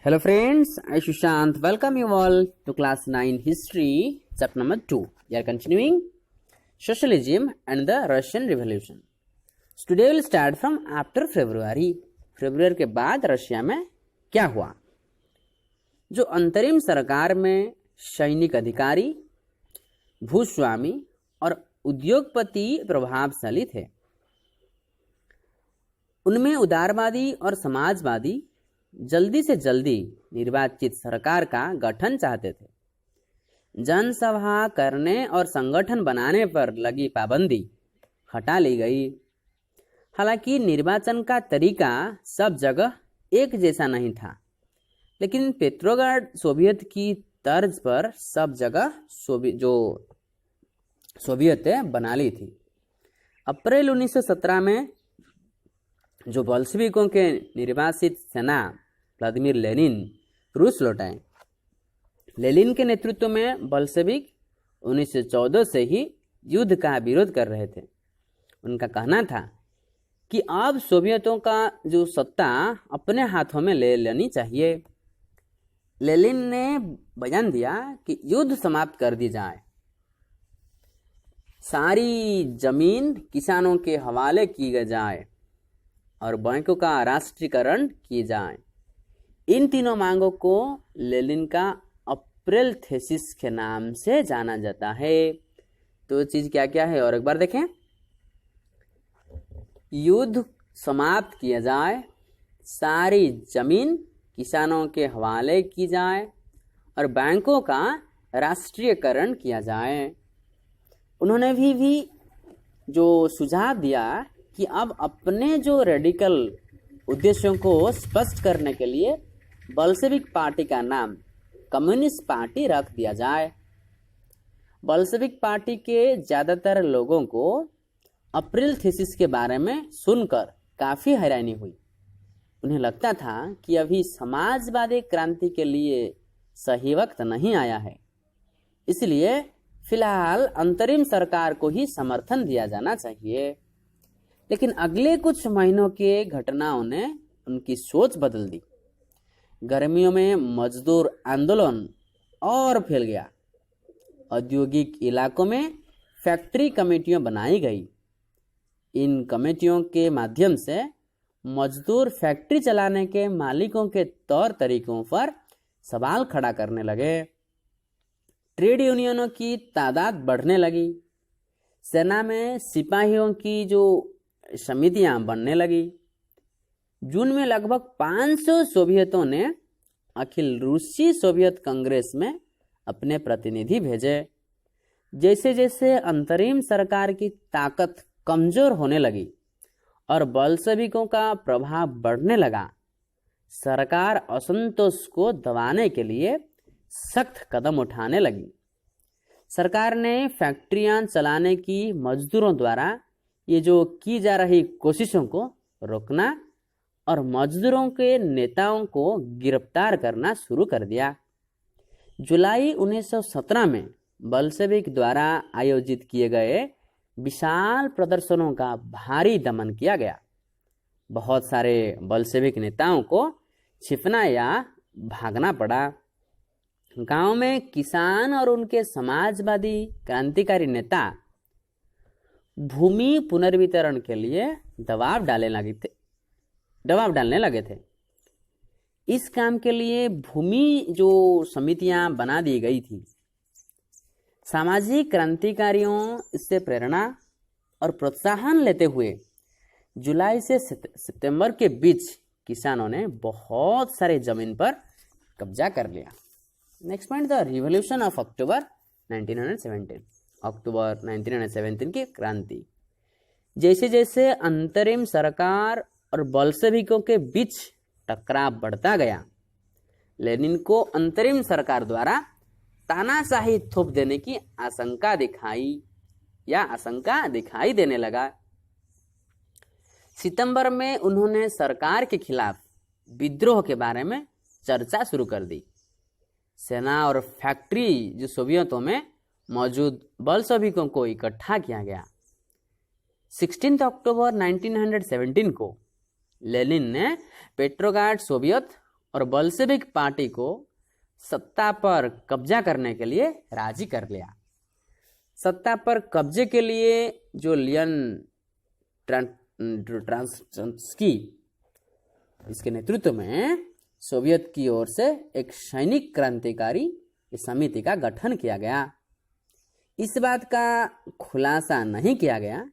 Hello friends, I Sushant. Welcome you all to class 9 history chapter number 2. We are continuing socialism and the Russian Revolution. So today we'll start from after February. February के बाद Russia में क्या हुआ? जो अंतरिम सरकार में सैनिक अधिकारी, भूस्वामी और उद्योगपति प्रभावशाली थे। उनमें उदारवादी और समाजवादी जल्दी से जल्दी निर्वाचित सरकार का गठन चाहते थे। जनसभा करने और संगठन बनाने पर लगी पाबंदी हटा ली गई। हालांकि निर्वाचन का तरीका सब जगह एक जैसा नहीं था, लेकिन पेट्रोग्राड सोवियत की तर्ज पर सब जगह सोवियतें बना ली थी। अप्रैल 1917 में जो बोल्शेविकों के निर्वासित सेना व्लादिमीर लेनिन रूस लौटाए। लेनिन के नेतृत्व में बोल्शेविक 1914 से ही युद्ध का विरोध कर रहे थे। उनका कहना था कि अब सोवियतों का जो सत्ता अपने हाथों में ले लेनी चाहिए। लेनिन ने बयान दिया कि युद्ध समाप्त कर दी जाए, सारी जमीन किसानों के हवाले की जाए और बैंकों का राष्ट्रीयकरण की जाए। इन तीनों मांगों को लेनिन का अप्रैल थीसिस के नाम से जाना जाता है। तो चीज क्या क्या है और एक बार देखें। युद्ध समाप्त किया जाए, सारी जमीन किसानों के हवाले की जाए और बैंकों का राष्ट्रीयकरण किया जाए। उन्होंने भी जो सुझाव दिया कि अब अपने जो रेडिकल उद्देश्यों को स्पष्ट करने के लिए बोल्शेविक पार्टी का नाम कम्युनिस्ट पार्टी रख दिया जाए। बोल्शेविक पार्टी के ज़्यादातर लोगों को अप्रैल थीसिस के बारे में सुनकर काफ़ी हैरानी हुई। उन्हें लगता था कि अभी समाजवादी क्रांति के लिए सही वक्त नहीं आया है, इसलिए फिलहाल अंतरिम सरकार को ही समर्थन दिया जाना चाहिए। लेकिन अगले कुछ महीनों के घटनाओं ने उनकी सोच बदल दी। गर्मियों में मजदूर आंदोलन और फैल गया। औद्योगिक इलाकों में फैक्ट्री कमेटियां बनाई गई। इन कमेटियों के माध्यम से मजदूर फैक्ट्री चलाने के मालिकों के तौर तरीकों पर सवाल खड़ा करने लगे। ट्रेड यूनियनों की तादाद बढ़ने लगी। सेना में सिपाहियों की जो समितियां बनने लगी। जून में लगभग 500 सोवियतों ने अखिल रूसी सोवियत कांग्रेस में अपने प्रतिनिधि भेजे। जैसे जैसे अंतरिम सरकार की ताकत कमजोर होने लगी और बोल्शेविकों का प्रभाव बढ़ने लगा, सरकार असंतोष को दबाने के लिए सख्त कदम उठाने लगी। सरकार ने फैक्ट्रियां चलाने की मजदूरों द्वारा ये जो की जा रही कोशिशों को रोकना और मजदूरों के नेताओं को गिरफ्तार करना शुरू कर दिया। जुलाई 1917 में बोल्शेविक द्वारा आयोजित किए गए विशाल प्रदर्शनों का भारी दमन किया गया। बहुत सारे बोल्शेविक नेताओं को छिपना या भागना पड़ा। गांव में किसान और उनके समाजवादी क्रांतिकारी नेता भूमि पुनर्वितरण के लिए दबाव डालने लगे थे। इस काम के लिए भूमि जो समितियां बना दी गई थी। सामाजिक क्रांतिकारियों इससे प्रेरणा और प्रोत्साहन लेते हुए जुलाई से सितंबर के बीच किसानों ने बहुत सारे जमीन पर कब्जा कर लिया। Next point, the revolution of October 1917। अक्टूबर 1917 की क्रांति। जैसे जैसे अंतरिम सरकार और बोल्शेविकों के बीच टकराव बढ़ता गया, लेनिन को अंतरिम सरकार द्वारा तानाशाही थोप देने की आशंका दिखाई देने लगा। सितंबर में उन्होंने सरकार के खिलाफ विद्रोह के बारे में चर्चा शुरू कर दी। सेना और फैक्ट्री जो सोवियतों में मौजूद बोल्शेविकों को इकट्ठा किया गया। 16 अक्टूबर 1917 को लेनिन ने पेट्रोग्राड सोवियत और बल्शेविक पार्टी को सत्ता पर कब्जा करने के लिए राजी कर लिया। सत्ता पर कब्जे के लिए जो लियन ट्रांस्की इसके नेतृत्व में सोवियत की ओर से एक सैनिक क्रांतिकारी समिति का गठन किया गया। इस बात का खुलासा नहीं किया गया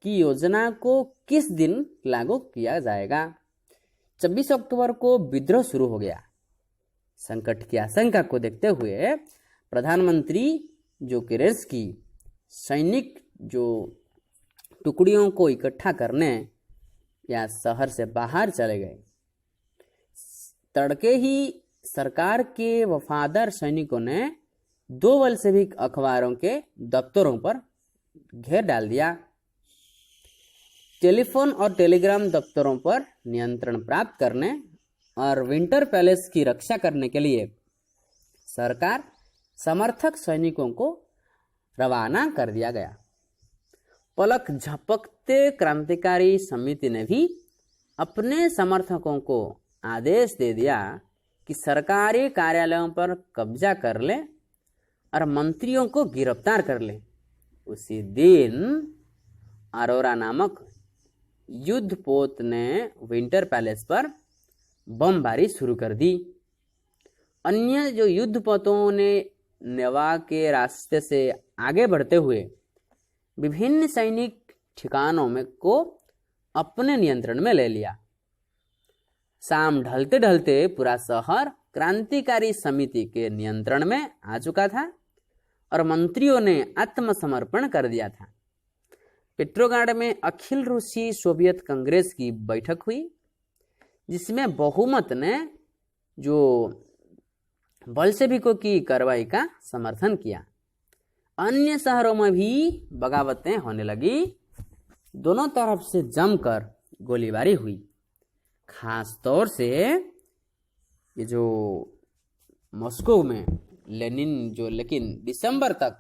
कि योजना को किस दिन लागू किया जाएगा। 26 अक्टूबर को विद्रोह शुरू हो गया। संकट की आशंका को देखते हुए प्रधानमंत्री जो केरेंस्की सैनिक जो टुकड़ियों को इकट्ठा करने या शहर से बाहर चले गए। तड़के ही सरकार के वफादार सैनिकों ने 2 बल्शेविक अखबारों के दफ्तरों पर घेर डाल दिया। टेलीफोन और टेलीग्राम दफ्तरों पर नियंत्रण प्राप्त करने और विंटर पैलेस की रक्षा करने के लिए सरकार समर्थक सैनिकों को रवाना कर दिया गया। पलक झपकते क्रांतिकारी समिति ने भी अपने समर्थकों को आदेश दे दिया कि सरकारी कार्यालयों पर कब्जा कर ले और मंत्रियों को गिरफ्तार कर ले। उसी दिन अरोरा नामक युद्धपोत ने विंटर पैलेस पर बमबारी शुरू कर दी। अन्य जो युद्धपोतों ने नेवा के रास्ते से आगे बढ़ते हुए विभिन्न सैनिक ठिकानों में को अपने नियंत्रण में ले लिया। शाम ढलते ढलते पूरा शहर क्रांतिकारी समिति के नियंत्रण में आ चुका था और मंत्रियों ने आत्मसमर्पण कर दिया था। पेट्रोग्राड में अखिल रूसी सोवियत कांग्रेस की बैठक हुई, जिसमें बहुमत ने जो बल्शेविकों की कार्रवाई का समर्थन किया। अन्य शहरों में भी बगावतें होने लगी। दोनों तरफ से जमकर गोलीबारी हुई। खास तौर से ये जो मॉस्को में लेकिन दिसंबर तक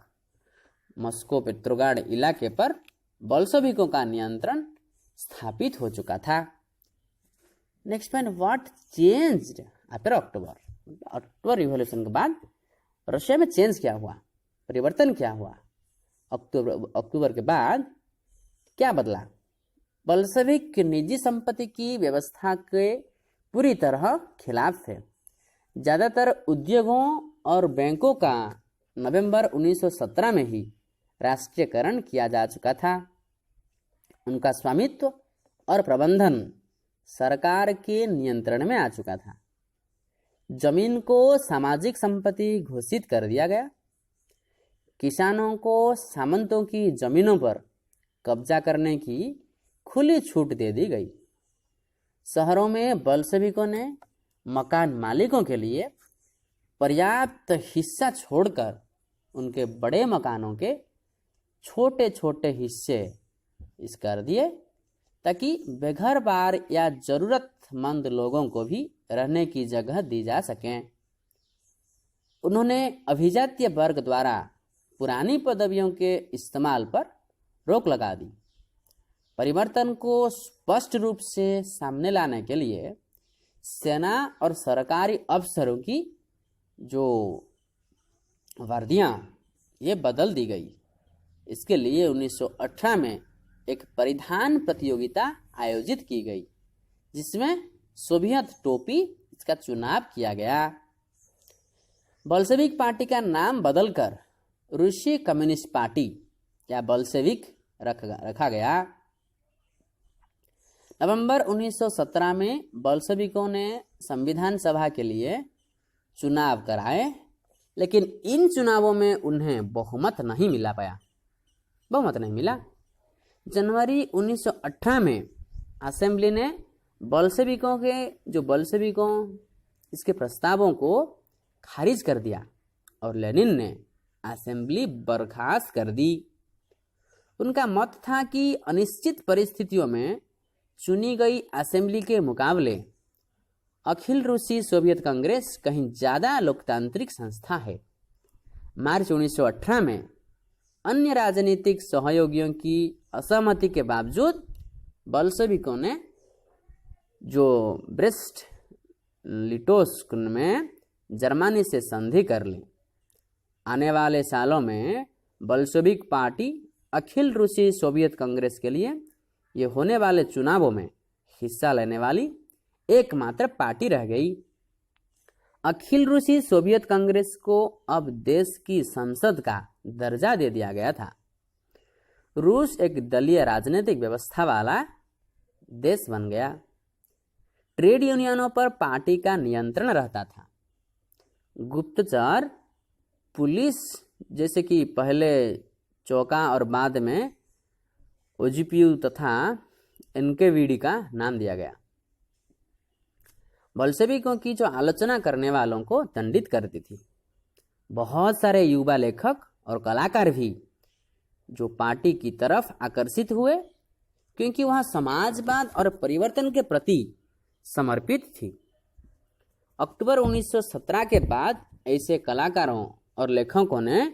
मॉस्को पेट्रोग्राड इलाके पर बल्शेविकों का नियंत्रण स्थापित हो चुका था। Next point, what changed after October revolution के बाद रशिया में चेंज क्या हुआ, परिवर्तन क्या हुआ? अक्टूबर के बाद क्या बदला? बल्शेविक निजी संपत्ति की व्यवस्था के पूरी तरह खिलाफ थे। ज़्यादातर उद्योगों और बैंकों का नवंबर 1917 में ही राष्ट्रीयकरण किया जा चुका था। उनका स्वामित्व और प्रबंधन सरकार के नियंत्रण में आ चुका था। जमीन को सामाजिक संपत्ति घोषित कर दिया गया। किसानों को सामंतों की जमीनों पर कब्जा करने की खुली छूट दे दी गई। शहरों में बल्शेविकों ने मकान मालिकों के लिए पर्याप्त हिस्सा छोड़कर उनके बड़े मकानों के छोटे छोटे हिस्से इस कर दिए, ताकि बेघर बार या जरूरतमंद लोगों को भी रहने की जगह दी जा सके। उन्होंने अभिजातीय वर्ग द्वारा पुरानी पदवियों के इस्तेमाल पर रोक लगा दी। परिवर्तन को स्पष्ट रूप से सामने लाने के लिए सेना और सरकारी अफसरों की जो वर्दियां ये बदल दी गई। इसके लिए 1918 में एक परिधान प्रतियोगिता आयोजित की गई, जिसमें सोवियत टोपी इसका चुनाव किया गया। बल्शेविक पार्टी का नाम बदलकर रूसी कम्युनिस्ट पार्टी या बल्शेविक रखा गया। नवंबर 1917 में बल्शेविकों ने संविधान सभा के लिए चुनाव कराए, लेकिन इन चुनावों में उन्हें बहुमत नहीं मिला। जनवरी 1918 में असेंबली ने बल्शेविकों इसके प्रस्तावों को खारिज कर दिया और लेनिन ने असेंबली बर्खास्त कर दी। उनका मत था कि अनिश्चित परिस्थितियों में चुनी गई असेंबली के मुकाबले अखिल रूसी सोवियत कांग्रेस कहीं ज़्यादा लोकतांत्रिक संस्था है। मार्च 1918 में अन्य राजनीतिक सहयोगियों की असहमति के बावजूद बल्शेविकों ने जो ब्रेस्ट लिटोस्क में जर्मनी से संधि कर ली। आने वाले सालों में बल्शेविक पार्टी अखिल रूसी सोवियत कांग्रेस के लिए ये होने वाले चुनावों में हिस्सा लेने वाली एकमात्र पार्टी रह गई। अखिल रूसी सोवियत कांग्रेस को अब देश की संसद का दर्जा दे दिया गया था। रूस एक दलीय राजनीतिक व्यवस्था वाला देश बन गया। ट्रेड यूनियनों पर पार्टी का नियंत्रण रहता था। गुप्तचर पुलिस, जैसे कि पहले चौका और बाद में ओजीपीयू तथा एनकेवीडी का नाम दिया गया, बल्शेविकों की जो आलोचना करने वालों को दंडित करती थी। बहुत सारे युवा लेखक और कलाकार भी जो पार्टी की तरफ आकर्षित हुए, क्योंकि वह समाजवाद और परिवर्तन के प्रति समर्पित थी। अक्टूबर 1917 के बाद ऐसे कलाकारों और लेखकों ने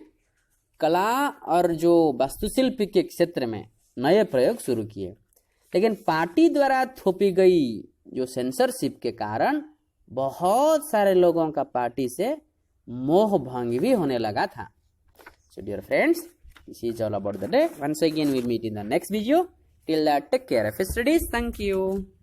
कला और जो वास्तुशिल्प के क्षेत्र में नए प्रयोग शुरू किए, लेकिन पार्टी द्वारा थोपी गई जो सेंसरशिप के कारण बहुत सारे लोगों का पार्टी से मोह भंग भी होने लगा था। So dear friends, this is all about the day. Once again we meet in the next video. Till that, take care of your studies. Thank you.